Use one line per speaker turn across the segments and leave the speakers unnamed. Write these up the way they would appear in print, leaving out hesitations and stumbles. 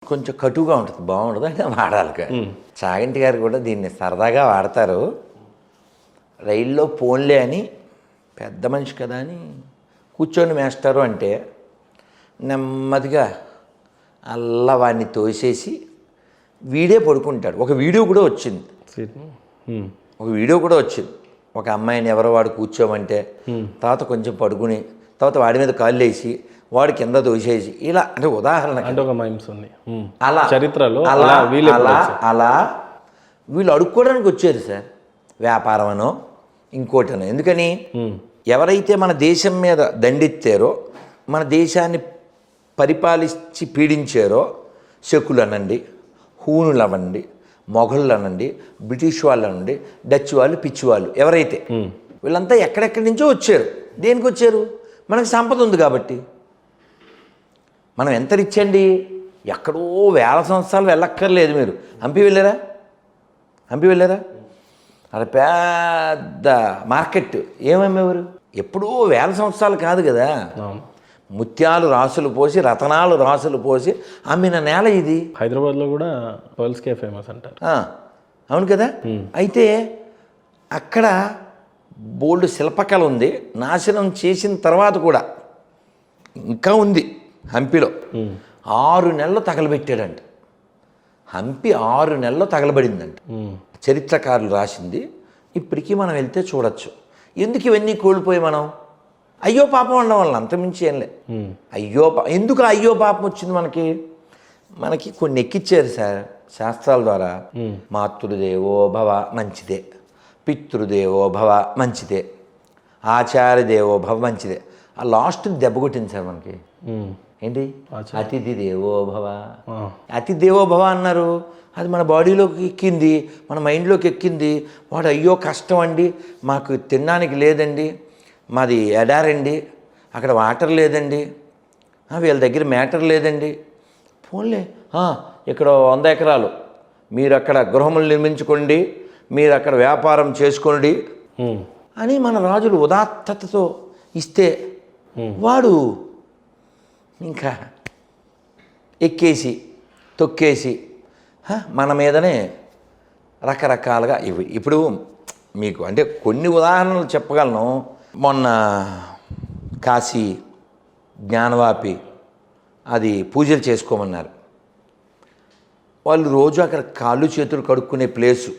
కొంచెం కటువుగా ఉంటుంది, బాగుండదు అంటే వాడాలి. చాగంటి గారు కూడా దీన్ని సరదాగా వాడతారు. రైల్లో పోన్లే అని పెద్ద మనిషి కదా అని కూర్చొని మేస్తారు అంటే నెమ్మదిగా అల్లా వాడిని తోసేసి వీడే పడుకుంటాడు. ఒక వీడియో కూడా వచ్చింది, ఒక అమ్మాయిని ఎవరో వాడు కూర్చోమంటే తర్వాత కొంచెం పడుకుని తర్వాత వాడి మీద కాళ్ళు వేసి వాడు కింద తోసేసి ఇలా, అంటే ఉదాహరణ అలా చరిత్రలో అలా వీళ్ళు అడుక్కోవడానికి వచ్చారు సార్, వ్యాపారం అనో ఇంకోటనో. ఎందుకని ఎవరైతే మన దేశం మీద దండెత్తారో, మన దేశాన్ని పరిపాలించి పీడించారో, శకులు అనండి, హూనులు అనండి, మొఘళ్ళు అనండి, బ్రిటిష్ వాళ్ళు అనండి, డచ్ వాళ్ళు, పిచ్చి వాళ్ళు, ఎవరైతే వీళ్ళంతా ఎక్కడెక్కడి నుంచో వచ్చారు. దేనికి వచ్చారు? మనకు సంపద ఉంది కాబట్టి. మనం ఎంత రిచ్ అండి, ఎక్కడో వేల సంవత్సరాలు వెళ్ళక్కర్లేదు. మీరు హంపి వెళ్ళారా? అది పెద్ద మార్కెట్. ఏమమ్మేవారు? ఎప్పుడో వేల సంవత్సరాలు కాదు కదా. ముత్యాలు రాసులు పోసి, రతనాలు రాసులు పోసి అమ్మిన నేల ఇది.
హైదరాబాద్లో కూడా పర్ల్స్కే ఫేమస్ అంటారు.
అవును కదా. అయితే అక్కడ బోల్డ్ శిల్పకళ ఉంది. నాశనం చేసిన తర్వాత కూడా ఇంకా ఉంది. హంపిలో 6 నెలలు తగలబెట్టాడంట. హంపి 6 నెలలు తగలబడిందంట. చరిత్రకారులు రాసింది. ఇప్పటికీ మనం వెళ్తే చూడొచ్చు. ఎందుకు ఇవన్నీ కోల్పోయి మనం అయ్యో పాపం అనడం వల్ల, అంతమించి ఏంలే. ఎందుకు అయ్యో పాపం వచ్చింది మనకి కొన్ని ఎక్కిచ్చారు సార్ శాస్త్రాల ద్వారా. మాతృదేవో భవ మంచిదే, పితృదేవో భవ మంచిదే, ఆచార్యదేవో భవ మంచిదే. ఆ లాస్ట్ దెబ్బ కొట్టింది సార్ మనకి. ఏంటి? అతిథి దేవో భవ. అతిథి దేవో భవ అన్నారు. అది మన బాడీలోకి ఎక్కింది, మన మైండ్లోకి ఎక్కింది. వాడు అయ్యో కష్టం అండి, మాకు తినడానికి లేదండి, మాది ఎడారండి, అక్కడ వాటర్ లేదండి, వీళ్ళ దగ్గర మ్యాటర్ లేదండి, పోన్లే ఇక్కడ 100 ఎకరాలు మీరు అక్కడ గృహములు నిర్మించుకోండి, మీరు అక్కడ వ్యాపారం చేసుకోండి అని మన రాజులు ఉదాత్తతతో ఇస్తే వాడు ఇంకా ఎక్కేసి తొక్కేసి మన మీదనే రకరకాలుగా ఇప్పుడు మీకు అంటే కొన్ని ఉదాహరణలు చెప్పగలను. మొన్న కాశీ జ్ఞానవాపి అది పూజలు చేసుకోమన్నారు. వాళ్ళు రోజు అక్కడ కాళ్ళు చేతులు కడుక్కునే ప్లేసు.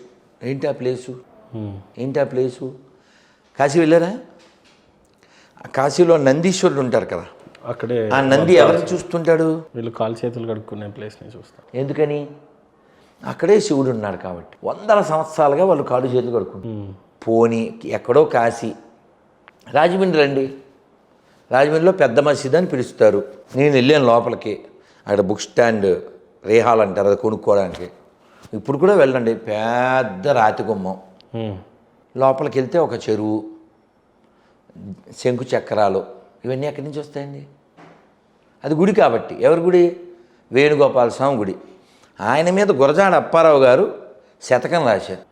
ఏంటి ఆ ప్లేసు? కాశీ వెళ్ళారా? కాశీలో నందీశ్వరుడు ఉంటారు కదా,
అక్కడే
ఆ నంది ఎవరిని చూస్తుంటాడు?
వీళ్ళు కాళ్ళు చేతులు కడుక్కునే ప్లేస్ని చూస్తారు.
ఎందుకని? అక్కడే శివుడు ఉన్నాడు కాబట్టి. 100 సంవత్సరాలుగా వాళ్ళు కాళ్ళు చేతులు కడుక్కుంటారు. పోనీ ఎక్కడో కాశీ, రాజమండ్రి రండి, రాజమండ్రిలో పెద్ద మసీదు అని పిలుస్తారు. నేను వెళ్ళాను లోపలికి. అక్కడ బుక్ స్టాండ్ రేహాల్ అంటారు, అది కొనుక్కోవడానికి. ఇప్పుడు కూడా వెళ్ళండి, పెద్ద రాతి గుమ్మం. లోపలికి వెళ్తే ఒక చెరువు, శంకు చక్రాలు, ఇవన్నీ ఎక్కడి నుంచి వస్తాయండి? అది గుడి కాబట్టి. ఎవరి గుడి? వేణుగోపాల స్వామి గుడి. ఆయన మీద గురజాడ అప్పారావు గారు శతకం రాశారు.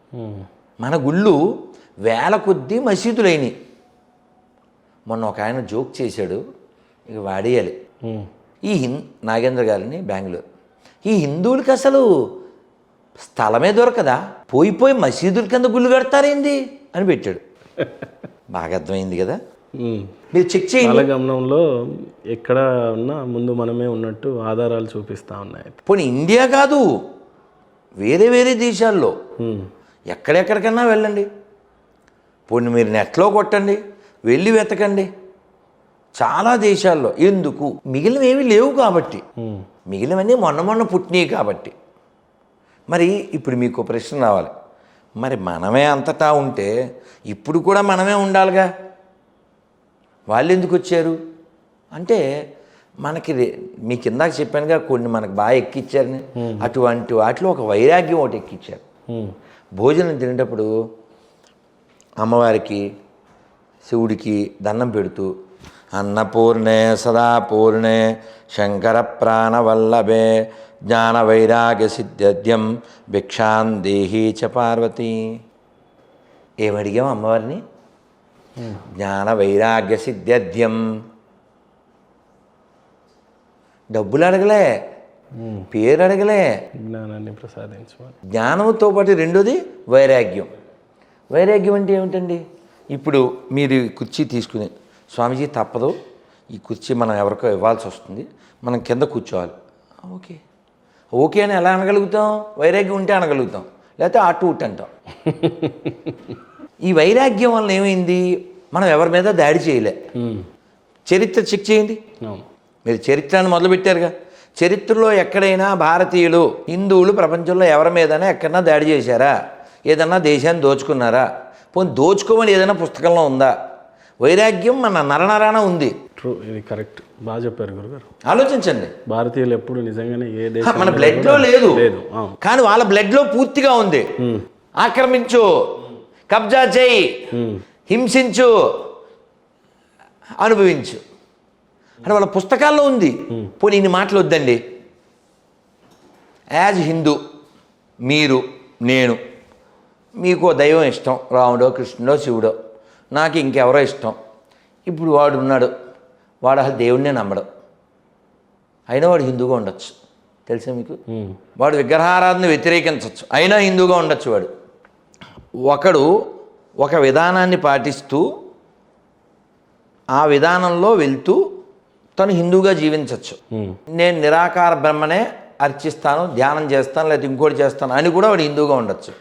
మన గుళ్ళు వేల కొద్దీ మసీదులైనవి. మొన్న ఒక ఆయన జోక్ చేశాడు, ఇక వాడేయాలి. నాగేంద్ర గారిని బెంగళూరు, ఈ హిందువులకి అసలు స్థలమే దొరకదా, పోయి మసీదుల కింద గుళ్ళు కడతారేంది అని పెట్టాడు. బాగా అర్థమైంది కదా. మీరు చెక్ చేయండి.
గమనంలో ఎక్కడ ఉన్నా ముందు మనమే ఉన్నట్టు ఆధారాలు చూపిస్తూ ఉన్నాయి.
పోనీ ఇండియా కాదు, వేరే దేశాల్లో ఎక్కడెక్కడికన్నా వెళ్ళండి. పోనీ మీరు నెట్లో కొట్టండి, వెళ్ళి వెతకండి. చాలా దేశాల్లో. ఎందుకు? మిగిలినవి లేవు కాబట్టి, మిగిలినవన్నీ మొన్న పుట్టినవి కాబట్టి. మరి ఇప్పుడు మీకు ప్రశ్న రావాలి, మరి మనమే అంతటా ఉంటే ఇప్పుడు కూడా మనమే ఉండాలిగా, వాళ్ళు ఎందుకు వచ్చారు అంటే మనకి మీకు ఇందాక చెప్పానుగా కొన్ని మనకు బాగా ఎక్కిచ్చారని. అటువంటి వాటిలో ఒక వైరాగ్యం ఒకటి ఎక్కిచ్చారు. భోజనం తినేటప్పుడు అమ్మవారికి శివుడికి దండం పెడుతూ అన్నపూర్ణే సదాపూర్ణే శంకర ప్రాణవల్లభే జ్ఞాన వైరాగ్య సిద్ధ్యం భిక్షాం దేహీ చ పార్వతి. ఏమడిగాం అమ్మవారిని? జ్ఞాన వైరాగ్య సిద్ధ్యం. డబ్బులు అడగలే, పేరు అడగలే.
జ్ఞానాన్ని ప్రసాదించమని.
జ్ఞానంతో పాటు రెండోది వైరాగ్యం. వైరాగ్యం అంటే ఏమిటండి? ఇప్పుడు మీరు ఈ కుర్చీ తీసుకుని, స్వామీజీ తప్పదు, ఈ కుర్చీ మనం ఎవరికో ఇవ్వాల్సి వస్తుంది, మనం కింద కూర్చోవాలి. ఓకే ఓకే అని ఎలా అనగలుగుతాం? వైరాగ్యం ఉంటే అనగలుగుతాం, లేకపోతే అటు ఇటు అంటాం. ఈ వైరాగ్యం వల్ల ఏమైంది? మనం ఎవరి మీద దాడి చేయలే. చరిత్ర చెక్ చేయండి. మీరు చరిత్రను మొదలుపెట్టారుగా. చరిత్రలో ఎక్కడైనా భారతీయులు, హిందువులు ప్రపంచంలో ఎవరి మీదైనా ఎక్కడన్నా దాడి చేశారా? ఏదన్నా దేశాన్ని దోచుకున్నారా? పోనీ దోచుకోమని ఏదైనా పుస్తకంలో ఉందా? వైరాగ్యం మన నరనరాన ఉంది.
ట్రూ, ఇది కరెక్ట్. బాగా చెప్పారు గురుగారు.
ఆలోచించండి.
భారతీయులు ఎప్పుడు నిజంగానే ఏ దేశం
మన బ్లడ్లో లేదు, కానీ వాళ్ళ బ్లడ్లో పూర్తిగా ఉంది. ఆక్రమించు, కబ్జా చేయి, హింసించు, అనుభవించు అంటే వాళ్ళ పుస్తకాల్లో ఉంది. పోనీ ఇన్ని మాటలు వద్దండి. యాజ్ హిందూ మీరు, నేను, మీకు దైవం ఇష్టం, రాముడో కృష్ణుడో శివుడో, నాకు ఇంకెవరో ఇష్టం. ఇప్పుడు వాడు ఉన్నాడు, వాడు అసలు దేవుడినే నమ్మడు, అయినా వాడు హిందూగా ఉండొచ్చు. తెలుసా మీకు? వాడు విగ్రహారాధన వ్యతిరేకించవచ్చు, అయినా హిందూగా ఉండొచ్చు వాడు. ఒకడు ఒక విధానాన్ని పాటిస్తూ ఆ విధానంలో వెళ్తూ తను హిందూగా జీవించవచ్చు. నేను నిరాకార బ్రహ్మనే అర్చిస్తాను, ధ్యానం చేస్తాను, లేకపోతే ఇంకోటి చేస్తాను అని కూడా వాడు హిందూగా ఉండొచ్చు.